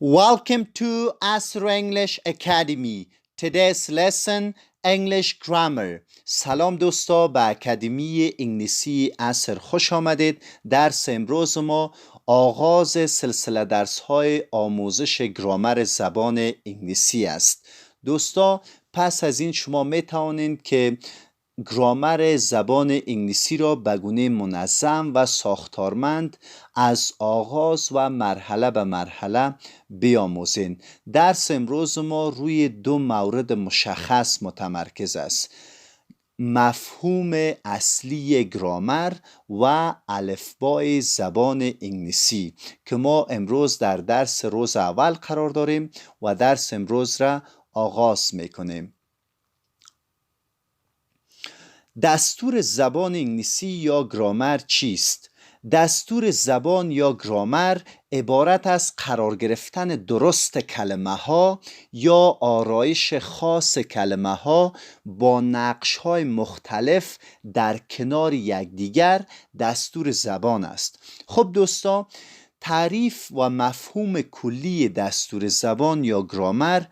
Welcome to Asr English Academy. Today's lesson English Grammar. سلام دوستا، به اکادمی انگلیسی عصر خوش آمدید. درس امروز ما آغاز سلسله درس های آموزش گرامر زبان انگلیسی است. دوستا، پس از این شما می توانید که گرامر زبان انگلیسی را به گونه منظم و ساختارمند از آغاز و مرحله به مرحله بیاموزین. درس امروز ما روی دو مورد مشخص متمرکز است: مفهوم اصلی گرامر و الفبای زبان انگلیسی که ما امروز در درس روز اول قرار داریم و درس امروز را آغاز میکنیم. دستور زبان انگلیسی یا گرامر چیست؟ دستور زبان یا گرامر عبارت از قرار گرفتن درست کلمه ها یا آرایش خاص کلمه ها با نقش های مختلف در کنار یکدیگر دستور زبان است. خب دوستا، تعریف و مفهوم کلی دستور زبان یا گرامر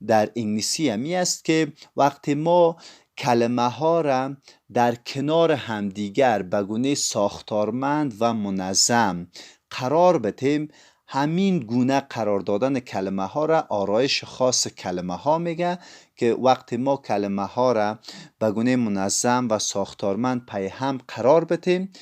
در انگلیسی همی است که وقتی ما کلمه ها را در کنار همدیگر به گونه ساختارمند و منظم قرار بدیم، همین گونه قرار دادن کلمه ها را آرایش خاص کلمه ها میگه که وقتی ما کلمه ها را به گونه منظم و ساختارمند پای هم قرار بدیم،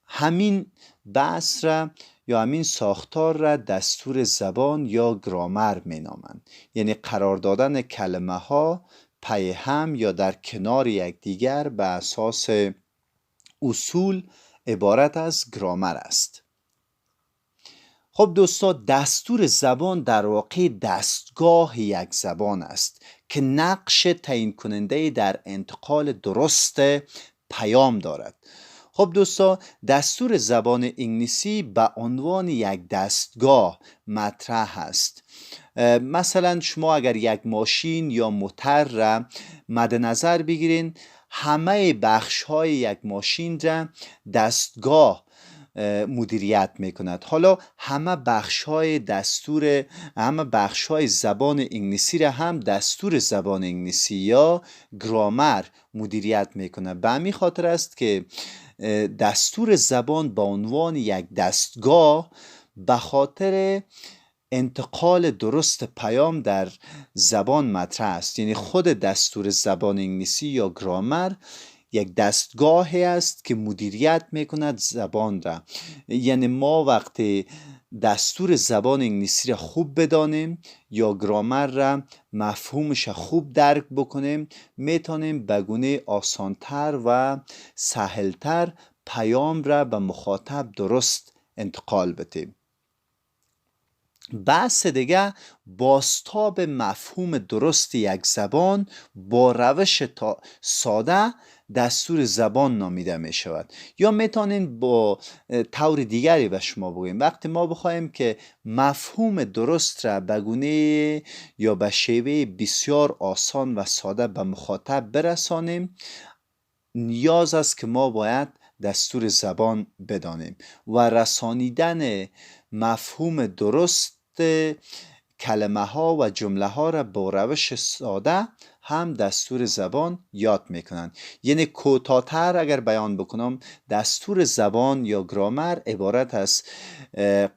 همین بحث را یا همین ساختار را دستور زبان یا گرامر می نامند. یعنی قرار دادن کلمه ها پای هم یا در کنار یکدیگر به اساس اصول عبارت از گرامر است. خب دوستا، دستور زبان در واقع دستگاه یک زبان است که نقش تعیین کننده در انتقال درست پیام دارد. خب دوستا، دستور زبان انگلیسی به عنوان یک دستگاه مطرح است. مثلا شما اگر یک ماشین یا موتور را مد نظر بگیرین، همه بخش های یک ماشین را دستگاه مدیریت میکند. حالا همه بخش های زبان انگلیسی را هم دستور زبان انگلیسی یا گرامر مدیریت میکنه. به همین خاطر است که دستور زبان به عنوان یک دستگاه به خاطر انتقال درست پیام در زبان مطرح است. یعنی خود دستور زبان انگلیسی یا گرامر یک دستگاهی است که مدیریت میکند زبان را. یعنی ما وقتی دستور زبان انگلیسی را خوب بدانیم یا گرامر را مفهومش خوب درک بکنیم، میتونیم به گونه آسانتر و سهلتر پیام را به مخاطب درست انتقال بدیم. بحث دیگه، بازتاب مفهوم درست یک زبان با روش ساده دستور زبان نامیده می شود. یا میتونین با طور دیگری به شما بگویم، وقتی ما بخوایم که مفهوم درست را به گونه یا به شیوه بسیار آسان و ساده به مخاطب برسانیم، نیاز است که ما باید دستور زبان بدانیم و رسانیدن مفهوم درست کلمه ها و جمله ها را با روش ساده هم دستور زبان یاد میکنند. یعنی کوتاه‌تر اگر بیان بکنم، دستور زبان یا گرامر عبارت از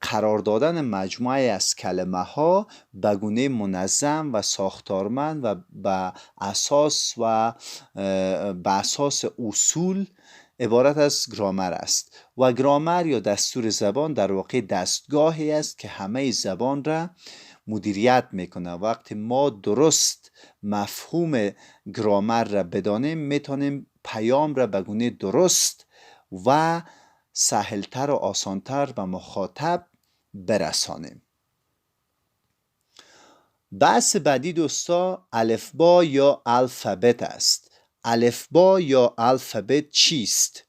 قرار دادن مجموعه از کلمه ها به گونه منظم و ساختارمند و به اساس اصول عبارت از گرامر است. و گرامر یا دستور زبان در واقع دستگاهی است که همه زبان را مدیریت میکنه. وقتی ما درست مفهوم گرامر را بدانیم، میتونیم پیام را به گونه درست و سهلتر و آسانتر به مخاطب برسانیم. بحث بعدی دوستا، الفبا یا الفبت است. الفبا یا الفبت چیست؟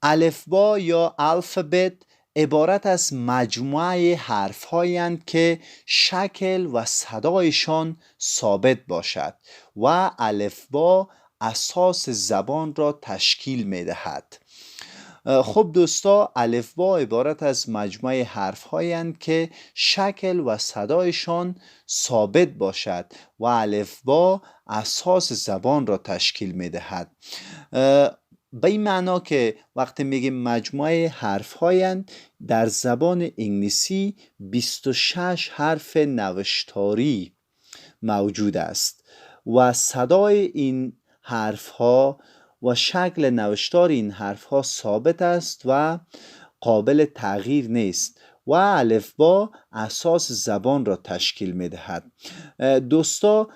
الفبا یا الفبت عبارت از مجموعه حرف هایند که شکل و صدایشان ثابت باشد و الفبا اساس زبان را تشکیل می دهد. خب دوستا، الفبا عبارت از مجموعه حرف هایند که شکل و صدایشان ثابت باشد و الفبا اساس زبان را تشکیل می دهد. به این معنا که وقتی میگیم مجموعه حرف هایند، در زبان انگلیسی 26 حرف نوشتاری موجود است و صدای این حرف ها و شکل نوشتار این حرف ها ثابت است و قابل تغییر نیست و الفبا اساس زبان را تشکیل می دهد. دوستا،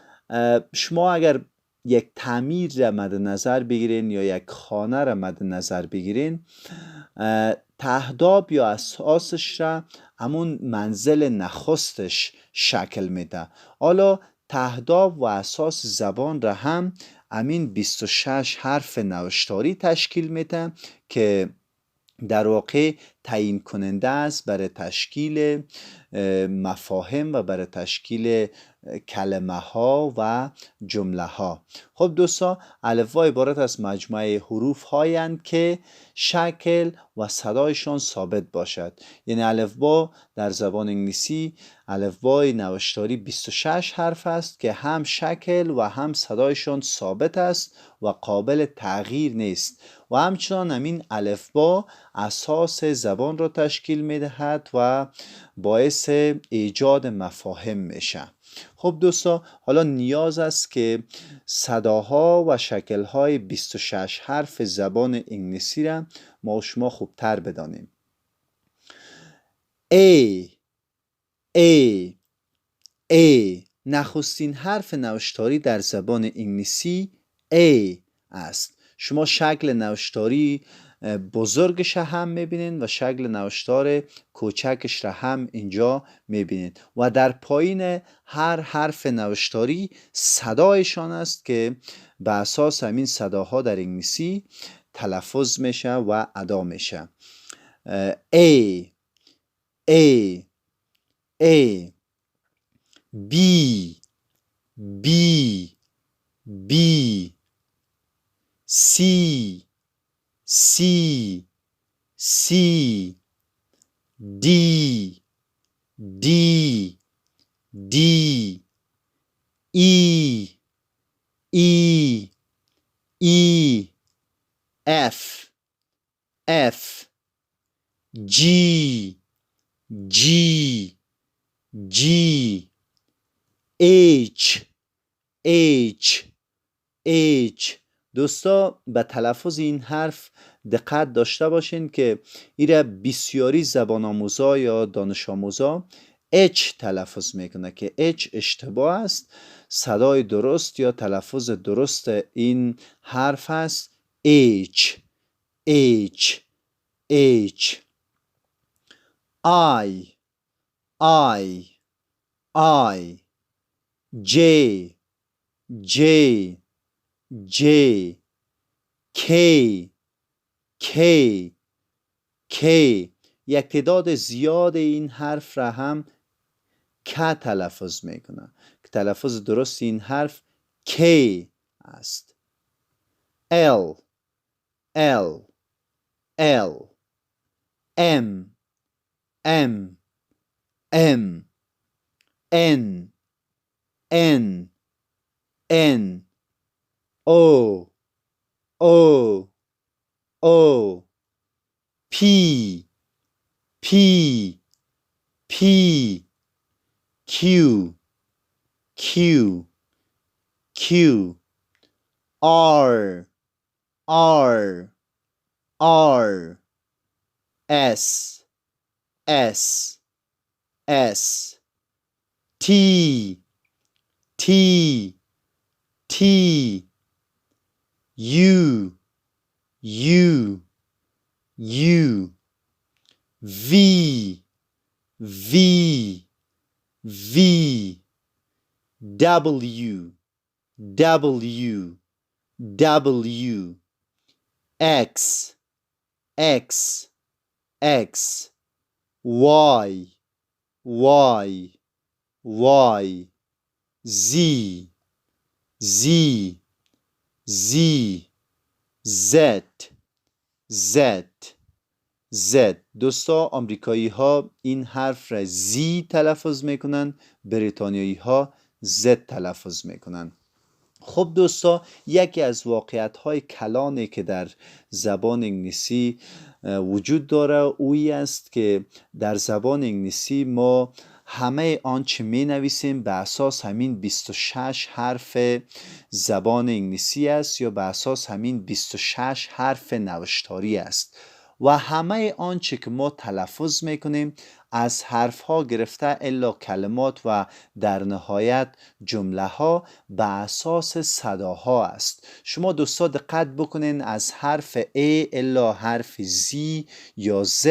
شما اگر یک تعمیر را مد نظر بگیرین یا یک خانه را مد نظر بگیرین، تهداب یا اساسش را همون منزل نخستش شکل میده. حالا تهداب و اساس زبان را هم همین 26 حرف نوشتاری تشکیل میده که در واقع تعیین کننده است برای تشکیل مفاهیم و برای تشکیل کلمه ها و جمله ها. خب دوستا، الفبا عبارت از مجموعه حروف هایند که شکل و صدایشان ثابت باشد. یعنی الفبا در زبان انگلیسی الفبای نوشتاری 26 حرف است که هم شکل و هم صدایشان ثابت است و قابل تغییر نیست و همچنان همین الفبا اساس زبان را تشکیل می دهد و باعث ایجاد مفاهیم میشه. خب دوستا، حالا نیاز است که صداها و شکلهای 26 حرف زبان انگلیسی را ما و شما خوبتر بدانیم. A نخستین حرف نوشتاری در زبان انگلیسی A است. شما شکل نوشتاری بزرگش هم میبینید و شکل نوشتار کوچکش را هم اینجا میبینید و در پایین هر حرف نوشتاری صدایشان است که به اساس همین صداها در انگلیسی تلفظ میشه و ادا میشه. A B C D E F G H. دوستا، به تلفظ این حرف دقت داشته باشین که ایره بسیاری زبان آموزا یا دانش آموزا H تلفظ میکنه که H اشتباه است. صدای درست یا تلفظ درست این حرف است H. I J K. یک تعداد زیاد این حرف را هم که تلفظ میکنه که تلفظ درست این حرف K است. L M N O P Q R S T U V W X Y Z Z Z. دوستا آمریکایی ها این حرف را زی تلفظ میکنن، بریتانیایی ها زد تلفظ میکنن. خب دوستا، یکی از واقعیت های کلانی که در زبان انگلیسی وجود داره اویی است که در زبان انگلیسی ما همه آنچه می نویسیم به اساس همین 26 حرف زبان انگلیسی است یا به اساس همین 26 حرف نوشتاری است و همه آنچه که ما تلفظ میکنیم از حرف ها گرفته الا کلمات و در نهایت جمله ها به اساس صداها است. شما دوستا دقت بکنین از حرف A الا حرف Z یا Z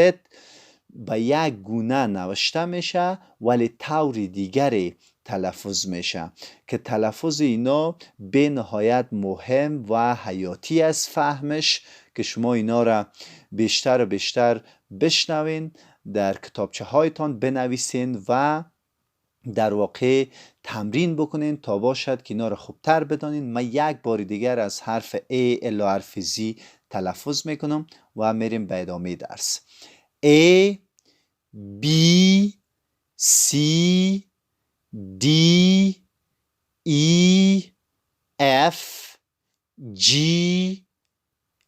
به یک گونه نوشته میشه ولی طور دیگری تلفظ میشه که تلفظ اینا به نهایت مهم و حیاتی است فهمش، که شما اینا را بیشتر و بیشتر بشنوین، در کتابچه هایتان بنویسین و در واقع تمرین بکنین تا باشد که اینا را خوبتر بدانین. من یک بار دیگر از حرف A الا حرف Z تلفظ میکنم و میریم به ادامه درس. A B C D E F G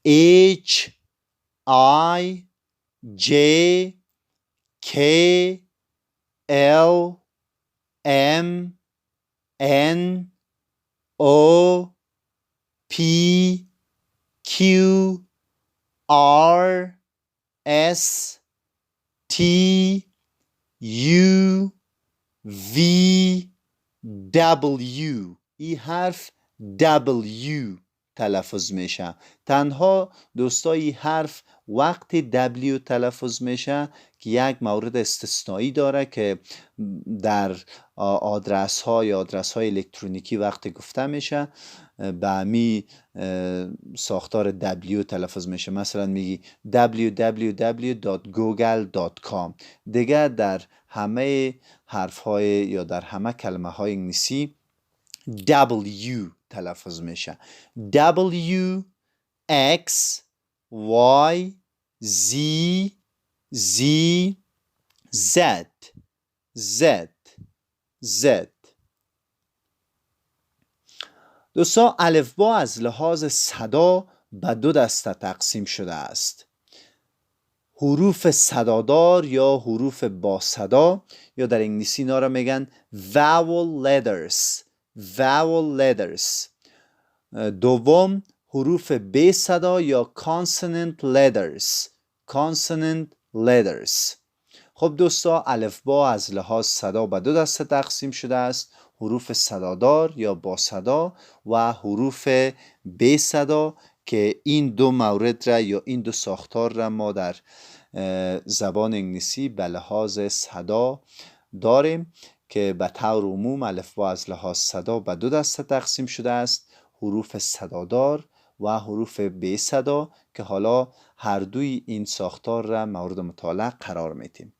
H I J K L M N O P Q R S T U V W. این حرف W تلفظ میشه. تنها دوستای حرف وقتی W تلفظ میشه که یک مورد استثنایی داره که در آدرس ها یا آدرس های الکترونیکی وقتی گفته میشه به همی ساختار W تلفظ میشه. مثلا میگی www.google.com. دیگه در همه حرف های یا در همه کلمه های انگلیسی W تلفظ میشه. W X Y Z Z Z Z Z. دوستا الفبا از لحاظ صدا به دو دسته تقسیم شده است: حروف صدادار یا حروف با صدا، یا در انگلیسی اینا را میگن vowel letters. vowel letters. دوم حروف بی صدا یا consonant letters. consonant letters. خب دوستا الفبا از لحاظ صدا به دو دسته تقسیم شده است: حروف صدادار یا با صدا و حروف بی صدا، که این دو مورد را یا این دو ساختار را ما در زبان انگلیسی به لحاظ صدا داریم که به طور عموم الفبا از لحاظ صدا به دو دسته تقسیم شده است: حروف صدادار و حروف بی صدا، که حالا هر دوی این ساختار را مورد مطالعه قرار میدیم.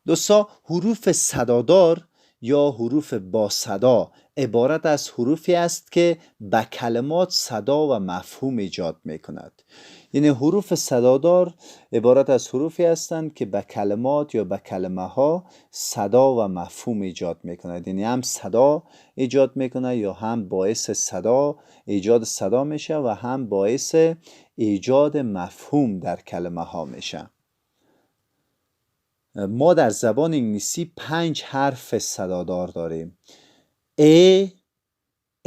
دوستا حروف صدادار یا حروف با صدا عبارت از حروفی است که به کلمات صدا و مفهوم ایجاد می کند. یعنی حروف صدادار عبارت از حروفی هستند که به کلمات یا به کلمه ها صدا و مفهوم ایجاد می کند. یعنی هم صدا ایجاد می کند یا هم باعث صدا ایجاد صدا میشه و هم باعث ایجاد مفهوم در کلمه ها میشه. ما در زبان انگلیسی 5 حرف صدادار داریم: A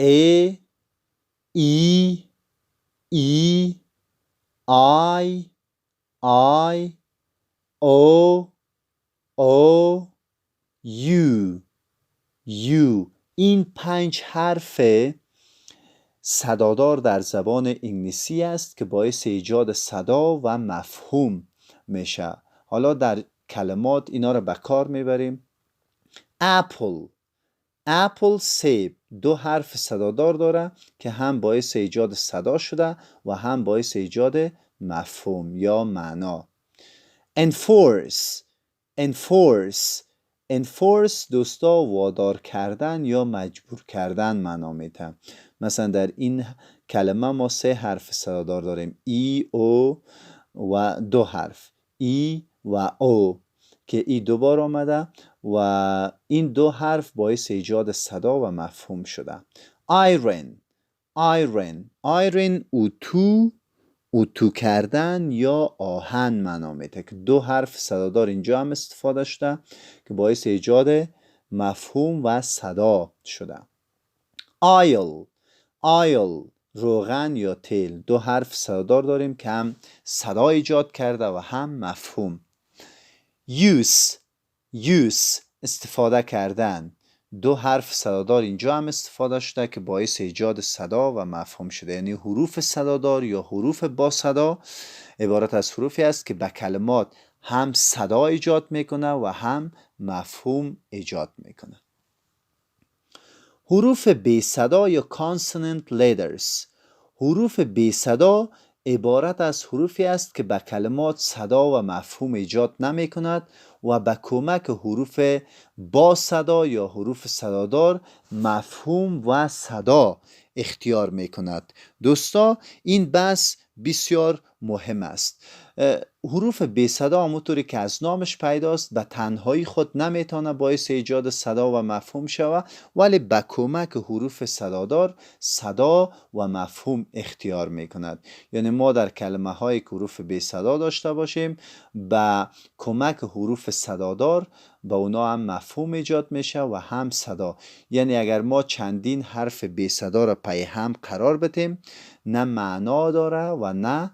A E E I I O O U U. این 5 حرف صدادار در زبان انگلیسی است که باعث ایجاد صدا و مفهوم میشه. حالا در کلمات اینا رو به کار میبریم. اپل. اپل سیب 2 حرف صدادار داره که هم باعث ایجاد صدا شده و هم باعث ایجاد مفهوم یا معنا. enforce. enforce enforce دوستا وادار کردن یا مجبور کردن معنا میده. مثلا در این کلمه ما 3 حرف صدادار داریم: ای او و دو حرف ای و او که ای دوبار آمده و این دو حرف باعث ایجاد صدا و مفهوم شده. آیرن اتو کردن یا آهن معنا میده که دو حرف صدادار اینجا هم استفاده شده که باعث ایجاد مفهوم و صدا شده. آیل روغن یا تیل، دو حرف صدادار داریم که هم صدا ایجاد کرده و هم مفهوم. use استفاده کردن، دو حرف صدادار اینجا هم استفاده شده که باعث ایجاد صدا و مفهوم شده. یعنی حروف صدادار یا حروف با صدا عبارت از حروفی است که به کلمات هم صدا ایجاد میکنه و هم مفهوم ایجاد میکنه. حروف بی صدا یا consonant letters، حروف بی صدا عبارت از حروفی است که به کلمات صدا و مفهوم ایجاد نمی کند و به کمک حروف با صدا یا حروف صدادار مفهوم و صدا اختیار می کند. دوستا این بحث بسیار مهم است. حروف بی صدا همونطوری که از نامش پیداست به تنهایی خود نمیتونه باعث ایجاد صدا و مفهوم شود، ولی به کمک حروف صدادار صدا و مفهوم اختیار میکند. یعنی ما در کلمه های که حروف بی صدا داشته باشیم به کمک حروف صدادار به اونا هم مفهوم ایجاد میشه و هم صدا. یعنی اگر ما چندین حرف بی صدا را پی هم قرار بدیم نه معنا داره و نه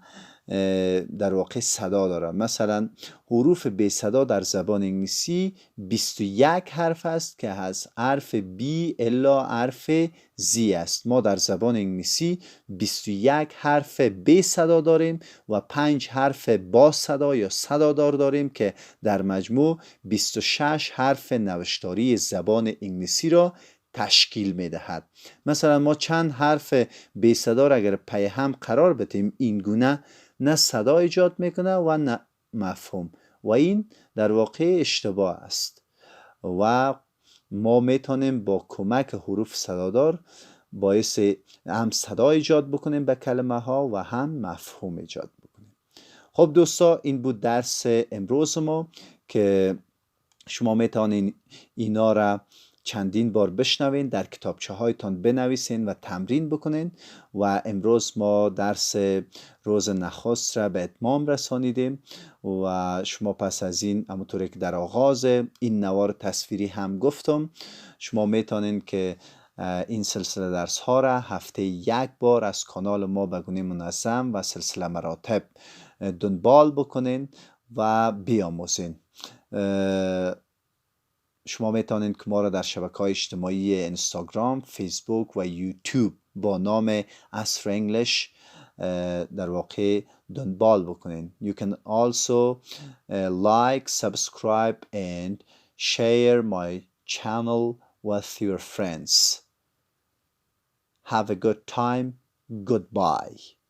در واقع صدا داره. مثلا حروف بی صدا در زبان انگلیسی 21 حرف است که از حرف B الا حرف Z است. ما در زبان انگلیسی 21 حرف بی صدا داریم و 5 حرف با صدا یا صدادار داریم که در مجموع 26 حرف نوشتاری زبان انگلیسی را تشکیل میدهد. مثلا ما چند حرف بی صدا را اگر پی هم قرار بدیم این گونه نه صدا ایجاد میکنه و نه مفهوم و این در واقع اشتباه است و ما میتونیم با کمک حروف صدادار باعث هم صدا ایجاد بکنیم به کلمه ها و هم مفهوم ایجاد بکنیم. خب دوستا این بود درس امروز ما که شما میتونین اینا را چندین بار بشنوین، در کتابچه هایتان بنویسین و تمرین بکنین و امروز ما درس روز نخست را به اتمام رسانیدیم و شما پس از این همونطوری که در آغاز این نوار تصویری هم گفتم شما میتونین که این سلسله درس ها را هفته یک بار از کانال ما به گونه منظم و سلسله مراتب دنبال بکنین و بیاموزین. شما میتونید که ما را در شبکه‌های اجتماعی اینستاگرام، فیسبوک و یوتیوب با نام عصر انگلیش در واقع دنبال بکنین. You can also like, subscribe and share my channel with your friends. Have a good time. Goodbye.